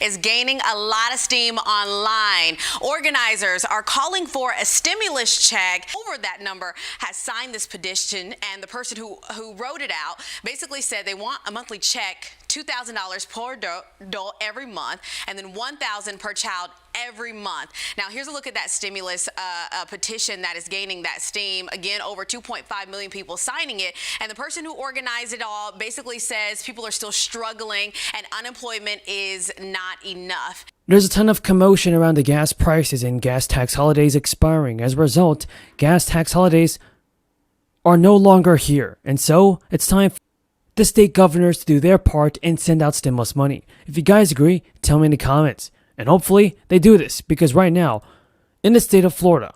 Is gaining a lot of steam online. Organizers are calling for a stimulus check. Over that number has signed this petition, and the person who wrote it out basically said they want a monthly check, $2,000 per adult every month, and then $1,000 per child every month. Now, here's a look at that stimulus petition that is gaining that steam. Again, over 2.5 million people signing it. And the person who organized it all basically says people are still struggling and unemployment is not enough. There's a ton of commotion around the gas prices and gas tax holidays expiring. As a result, gas tax holidays are no longer here. And so, it's time for the state governors to do their part and send out stimulus money. If you guys agree, tell me in the comments. And hopefully they do this, because right now, in the state of Florida,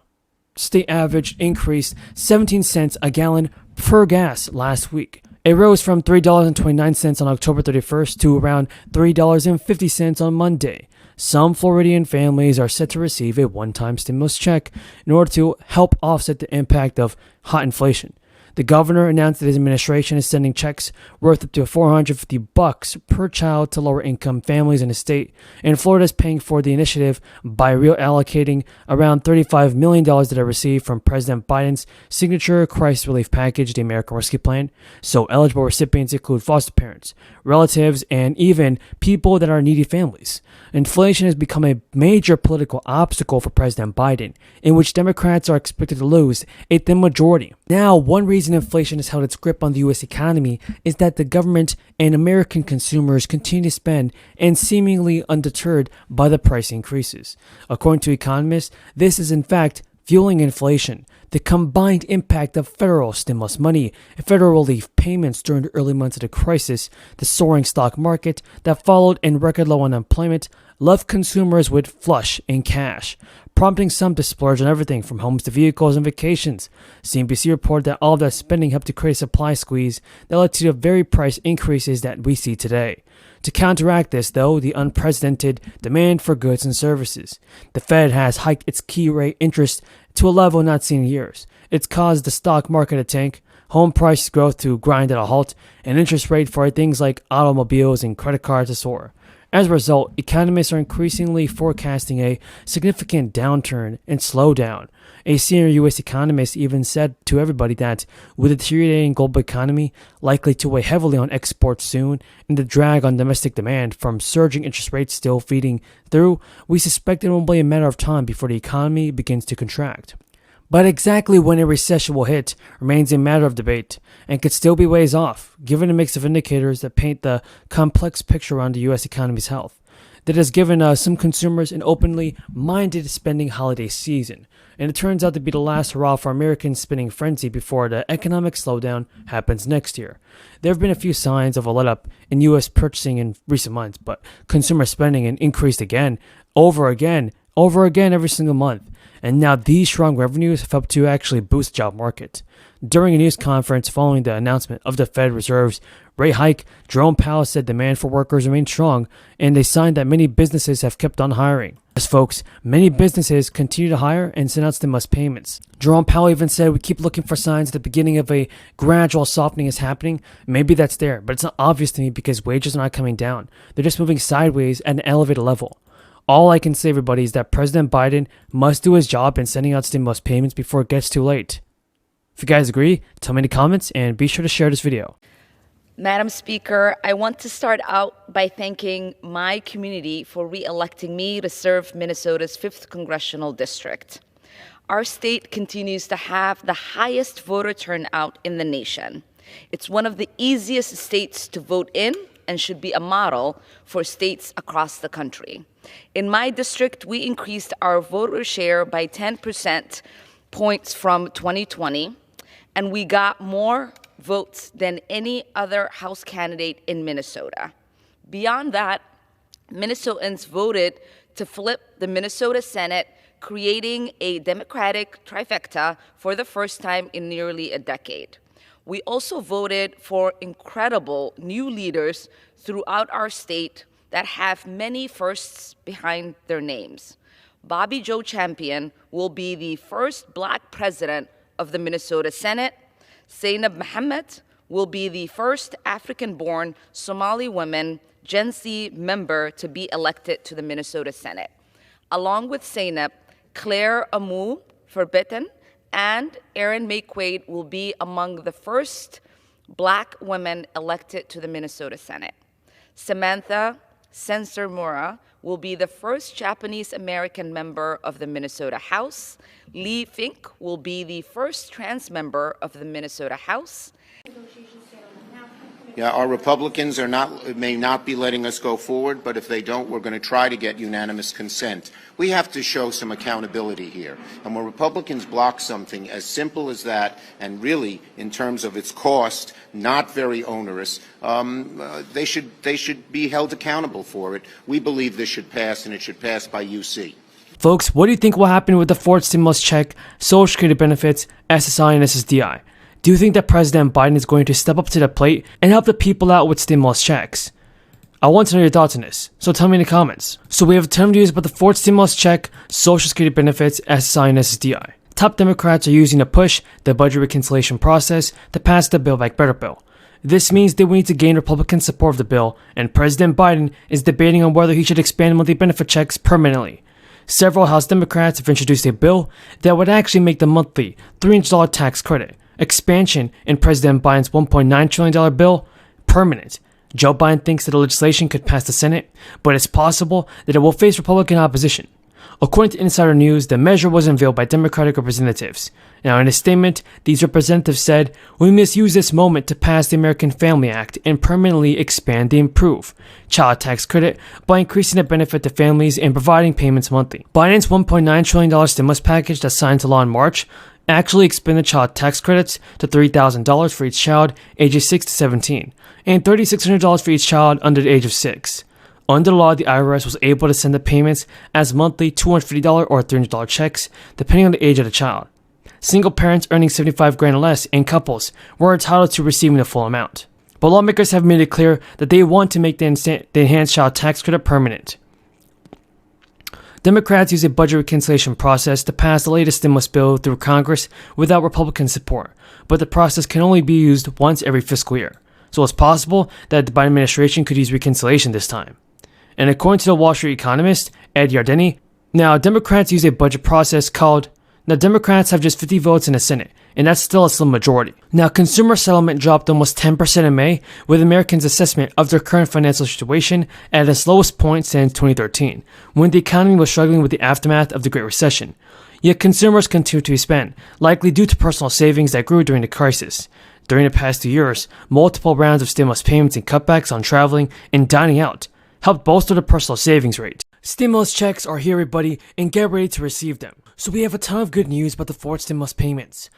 state average increased 17 cents a gallon per gas last week. It rose from $3.29 on October 31st to around $3.50 on Monday. Some Floridian families are set to receive a one-time stimulus check in order to help offset the impact of hot inflation. The governor announced that his administration is sending checks worth up to $450 per child to lower-income families in the state, and Florida is paying for the initiative by reallocating around $35 million that are received from President Biden's signature crisis relief package, the American Rescue Plan. So eligible recipients include foster parents, relatives, and even people that are needy families. Inflation has become a major political obstacle for President Biden, in which Democrats are expected to lose a thin majority. Now, one reason inflation has held its grip on the U.S. economy is that the government and American consumers continue to spend and seemingly undeterred by the price increases. According to economists, this is in fact fueling inflation. The combined impact of federal stimulus money and federal relief payments during the early months of the crisis, the soaring stock market that followed, and record low unemployment left consumers with flush in cash, prompting some to splurge on everything from homes to vehicles and vacations. CNBC reported that all of that spending helped to create a supply squeeze that led to the very price increases that we see today. To counteract this, though, the unprecedented demand for goods and services, the Fed has hiked its key rate interest to a level not seen in years. It's caused the stock market to tank, home price growth to grind at a halt, and interest rate for things like automobiles and credit cards to soar. As a result, economists are increasingly forecasting a significant downturn and slowdown. A senior U.S. economist even said to everybody that with a deteriorating global economy likely to weigh heavily on exports soon and the drag on domestic demand from surging interest rates still feeding through, we suspect it will be a matter of time before the economy begins to contract. But exactly when a recession will hit remains a matter of debate and could still be ways off, given a mix of indicators that paint the complex picture around the U.S. economy's health. That has given some consumers an openly minded spending holiday season, and it turns out to be the last hurrah for American spending frenzy before the economic slowdown happens next year. There have been a few signs of a let-up in U.S. purchasing in recent months, but consumer spending increased again, over again every single month. And now these strong revenues have helped to actually boost the job market. During a news conference following the announcement of the Fed Reserve's rate hike, Jerome Powell said demand for workers remains strong, and they signed that many businesses have kept on hiring. Yes, folks, many businesses continue to hire and send out stimulus payments. Jerome Powell even said we keep looking for signs that the beginning of a gradual softening is happening. Maybe that's there, but it's not obvious to me because wages are not coming down. They're just moving sideways at an elevated level. All I can say, everybody, is that President Biden must do his job in sending out stimulus payments before it gets too late. If you guys agree, tell me in the comments and be sure to share this video. Madam Speaker, I want to start out by thanking my community for re-electing me to serve Minnesota's 5th Congressional District. Our state continues to have the highest voter turnout in the nation. It's one of the easiest states to vote in and should be a model for states across the country. In my district, we increased our voter share by 10% points from 2020, and we got more votes than any other House candidate in Minnesota. Beyond that, Minnesotans voted to flip the Minnesota Senate, creating a Democratic trifecta for the first time in nearly a decade. We also voted for incredible new leaders throughout our state that have many firsts behind their names. Bobby Joe Champion will be the first Black president of the Minnesota Senate. Zainab Mohammed will be the first African-born Somali woman Gen Z member to be elected to the Minnesota Senate. Along with Zeynep, Claire Amu Forbitten and Erin McQuaid will be among the first Black women elected to the Minnesota Senate. Samantha Sensor-Mura will be the first Japanese American member of the Minnesota House. Lee Fink will be the first trans member of the Minnesota House. Yeah, our Republicans may not be letting us go forward, but if they don't, we're going to try to get unanimous consent. We have to show some accountability here. And when Republicans block something as simple as that, and really, in terms of its cost, not very onerous, they should be held accountable for it. We believe this should pass, and it should pass by UC. Folks, what do you think will happen with the fourth stimulus check, Social Security benefits, SSI, and SSDI? Do you think that President Biden is going to step up to the plate and help the people out with stimulus checks? I want to know your thoughts on this, so tell me in the comments. So we have a ton of news about the fourth stimulus check, Social Security benefits, SSI, and SSDI. Top Democrats are using to push the budget reconciliation process to pass the Build Back Better bill. This means that we need to gain Republican support of the bill, and President Biden is debating on whether he should expand monthly benefit checks permanently. Several House Democrats have introduced a bill that would actually make the monthly $300 tax credit expansion in President Biden's $1.9 trillion bill permanent. Joe Biden thinks that the legislation could pass the Senate, but it's possible that it will face Republican opposition. According to Insider News, the measure was unveiled by Democratic representatives. Now, in a statement, these representatives said, "We must use this moment to pass the American Family Act and permanently expand and improve child tax credit by increasing the benefit to families and providing payments monthly." Biden's $1.9 trillion stimulus package that signed into law in March actually expanded child tax credits to $3,000 for each child ages 6 to 17 and $3,600 for each child under the age of 6. Under the law, the IRS was able to send the payments as monthly $250 or $300 checks, depending on the age of the child. Single parents earning $75,000 or less and couples were entitled to receiving the full amount. But lawmakers have made it clear that they want to make the enhanced child tax credit permanent. Democrats use a budget reconciliation process to pass the latest stimulus bill through Congress without Republican support, but the process can only be used once every fiscal year. So it's possible that the Biden administration could use reconciliation this time. And according to the Wall Street economist, Ed Yardeni, Democrats have just 50 votes in the Senate, and that's still a slim majority. Now, consumer settlement dropped almost 10% in May, with Americans' assessment of their current financial situation at its lowest point since 2013, when the economy was struggling with the aftermath of the Great Recession. Yet consumers continue to spend, likely due to personal savings that grew during the crisis. During the past 2 years, multiple rounds of stimulus payments and cutbacks on traveling and dining out helped bolster the personal savings rate. Stimulus checks are here, everybody, and get ready to receive them. So we have a ton of good news about the fourth stimulus payments.